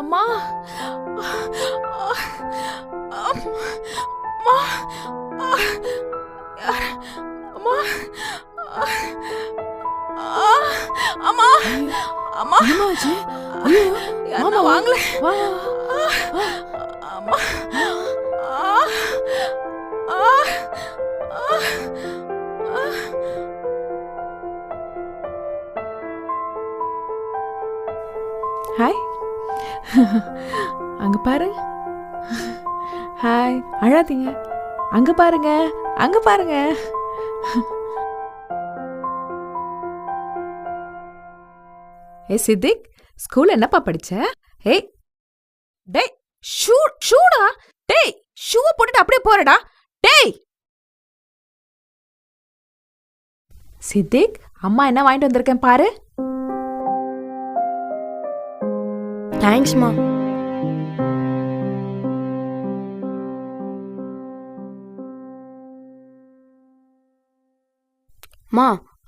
அம்மா அம்மா அம்மா அம்மா அம்மா என்னாச்சு? ஐயோ, மாமா வாங்கல. வா. அம்மா ஹாய். அங்க பாரு. ஹாய், அழாதீங்க. அங்க பாருங்க, அங்க பாருங்க. சித்திக், ஸ்கூல்ல என்னப்பா படிச்ச? ஏய் டேய், ஷூடா. டேய், ஷூவை போட்டுட்டு அப்படியே போறடா. டேய் சித்திக், அம்மா என்ன வாங்கிட்டு வந்திருக்கேன் பாரு. தேங்க்ஸ்மா. மா,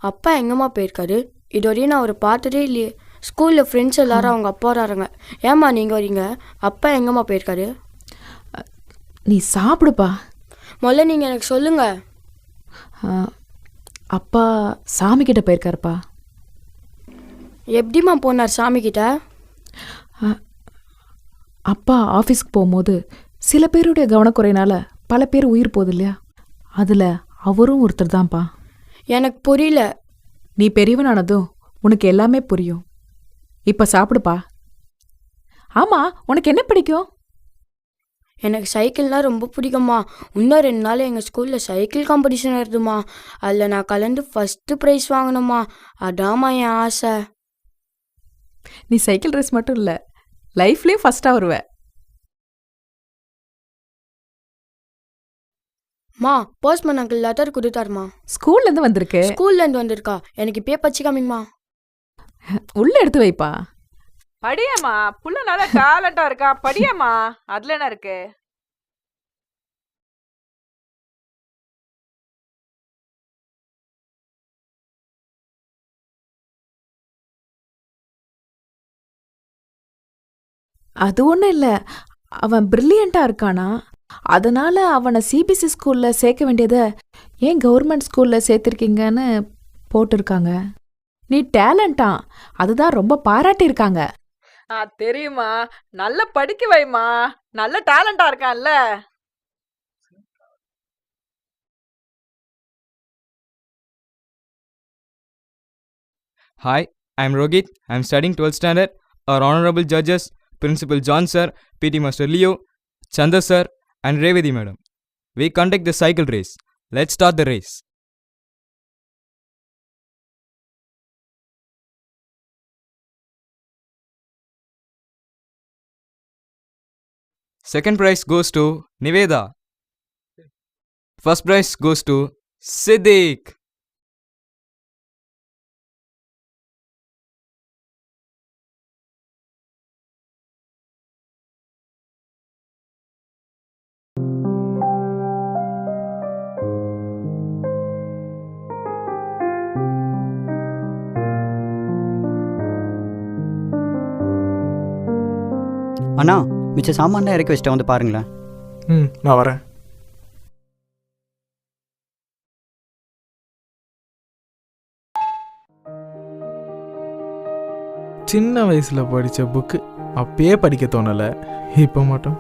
அப்பா எங்கம்மா போயிருக்காரு? இதுவரையும் நான் அவரை பார்த்ததே இல்லையே. ஸ்கூலில் ஃப்ரெண்ட்ஸ் எல்லாரும் அவங்க அப்பா வராங்க. ஏம்மா நீங்கள் வரீங்க? அப்பா எங்கம்மா போயிருக்காரு? நீ சாப்பிடுப்பா. முதல்ல நீங்கள் எனக்கு சொல்லுங்க. அப்பா சாமி கிட்ட போயிருக்காருப்பா. எப்படிம்மா போனார் சாமிக்கிட்ட? அப்பா ஆஃபீஸ்க்கு போகும்போது சில பேருடைய கவனக்குறையினால பல பேர் உயிர் போகுது இல்லையா, அதில் அவரும் ஒருத்தர் தான்ப்பா. எனக்கு புரியல. நீ பெரியவனானதும் உனக்கு எல்லாமே புரியும். இப்போ சாப்பிடுப்பா. ஆமாம், உனக்கு என்ன பிடிக்கும்? எனக்கு சைக்கிள்னால் ரொம்ப பிடிக்கும்மா. இன்னும் 2 நாள் எங்கள் ஸ்கூலில் சைக்கிள் காம்படிஷன் வருதுமா. அதில் நான் கலந்து ஃபஸ்ட்டு ப்ரைஸ் வாங்கணுமா. அதாம்மா என் ஆசை. நீ சைக்கிள் ரேஸ் மட்டும் இல்லை, லைஃப்லேயும் ஃபஸ்ட்டாக வருவ. மா, போஸ்ட்மேன் அங்கிள் லெட்டர் கொடுத்தாருமா. ஸ்கூல்லேருந்து வந்திருக்கு. ஸ்கூல்லேருந்து வந்திருக்கா? எனக்கு இப்பயே பச்சு காமிங்கம்மா. உள்ள எடுத்து வைப்பா. படியம்மா, புள்ள நல்லா டேலண்டா இருக்கா. படியம்மா, அதுல என்ன இருக்கு? அது ஒன்றும் இல்லை, அவன் பிரில்லியண்ட்டாக இருக்கானா, அதனால அவனை சிபிஎஸ்சி ஸ்கூலில் சேர்க்க வேண்டியதை ஏன் கவர்மெண்ட் ஸ்கூலில் சேர்த்துருக்கீங்கன்னு போட்டிருக்காங்க. நீ டேலண்டா, அதுதான் ரொம்ப பாராட்டியிருக்காங்க. தெரியுமா, நல்லா படிக்க வைமா. நல்ல டேலண்டா இருக்கான்ல. Hi, I'm Rohit. I'm studying 12th standard. Our honorable judges, Principal John sir, PT Master Leo, Chandra sir, and Revati madam. We conduct the cycle race. Let's start the race. Second prize goes to Niveda. First prize goes to Siddiq. அண்ணா, மிச்ச சாமான்லாம் இறக்கி வச்சுட்டு வந்து பாருங்களேன். நான் வரேன். சின்ன வயசில் படித்த புக்கு அப்பயே படிக்க தோணலை, இப்போ மட்டும்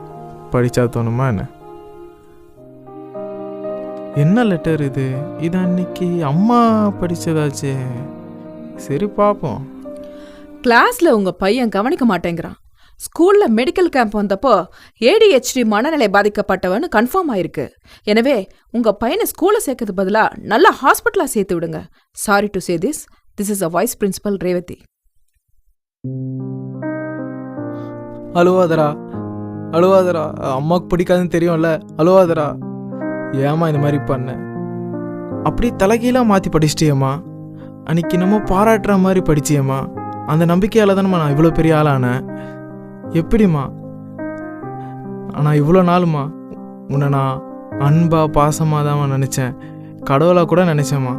படித்தா தோணுமா என்ன? என்ன லெட்டர் இது? இது அன்னைக்கு அம்மா படித்ததாச்சே. சரி பார்ப்போம். கிளாஸ்ல உங்க பையன் கவனிக்க மாட்டேங்கிறான். ஸ்கூல்ல மெடிக்கல் கேம்ப் வந்தப்போ ADHD மனநிலை பாதிக்கப்பட்டவன்னு கன்ஃபார்ம் ஆயிருக்கு. எனவே உங்க பையனை ஸ்கூல்ல சேர்க்கறது பதிலா நல்ல ஹாஸ்பிட்டலா சேர்த்து விடுங்க. Sorry to say this is a vice principal Revathi. அழுவாதரா, அழுவாதரா, அம்மாவுக்கு பிடிக்காதுன்னு தெரியும்ல, அழுவாதரா. ஏம்மா இந்த மாதிரி பண்ண? அப்படி தலைகீழாக மாற்றி படிச்சிட்டியம்மா. அன்னைக்கு நம்ம பாராட்டுற மாதிரி படிச்சியம்மா. அந்த நம்பிக்கையால் தானம்மா நான் இவ்வளோ பெரிய ஆளானேன். எப்படிம்மா? ஆனால் இவ்வளோ நாளுமா உன்னை நான் அன்பாக பாசமாக தான் நினச்சேன், கடவுளாக கூட நினச்சேம்மா.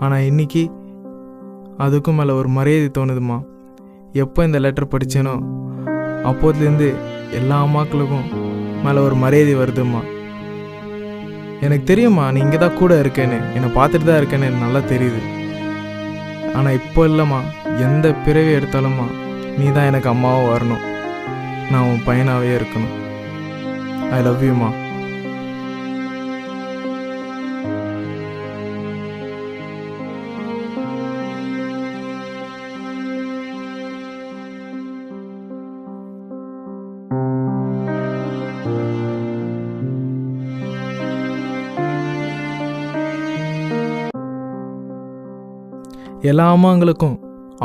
ஆனால் இன்னைக்கு அதுக்கும் மேலே ஒரு மரியாதை தோணுதுமா. எப்போ இந்த லெட்டர் படித்தேனோ அப்போதுலேருந்து எல்லா அம்மாக்களுக்கும் மேலே ஒரு மரியாதை வருதும்மா. எனக்கு தெரியுமா நீ இங்கே தான் கூட இருக்கேன்னு, என்னை பார்த்துட்டு தான் இருக்கேன்னு எனக்கு நல்லா தெரியுது. ஆனால் இப்போ இல்லைம்மா, எந்த பிறவி எடுத்தாலும்மா நீ தான் எனக்கு அம்மாவாக வரணும், நான் உன் பையனாகவே இருக்கணும். ஐ லவ் யூம்மா. எல்லா அம்மாங்களுக்கும்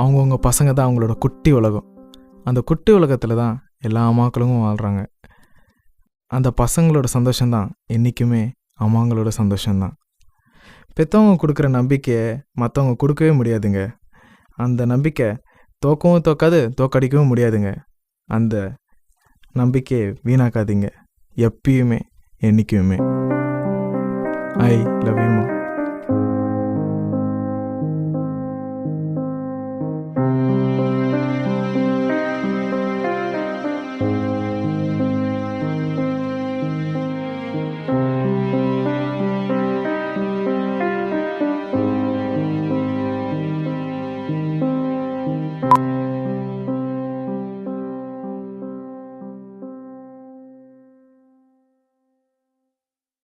அவங்கவுங்க பசங்க தான் அவங்களோட குட்டி உலகம். அந்த குட்டி உலகத்தில் தான் எல்லா அம்மாக்களும் வாழ்கிறாங்க. அந்த பசங்களோட சந்தோஷம்தான் என்றைக்குமே அம்மாங்களோட சந்தோஷம்தான். பெற்றவங்க கொடுக்குற நம்பிக்கையை மற்றவங்க கொடுக்கவே முடியாதுங்க. அந்த நம்பிக்கை தோக்கவும் தோக்காது, தோக்கடிக்கவும் முடியாதுங்க. அந்த நம்பிக்கையை வீணாக்காதீங்க எப்பயுமே, என்றைக்குமே. ஐ லவ் யூ மா.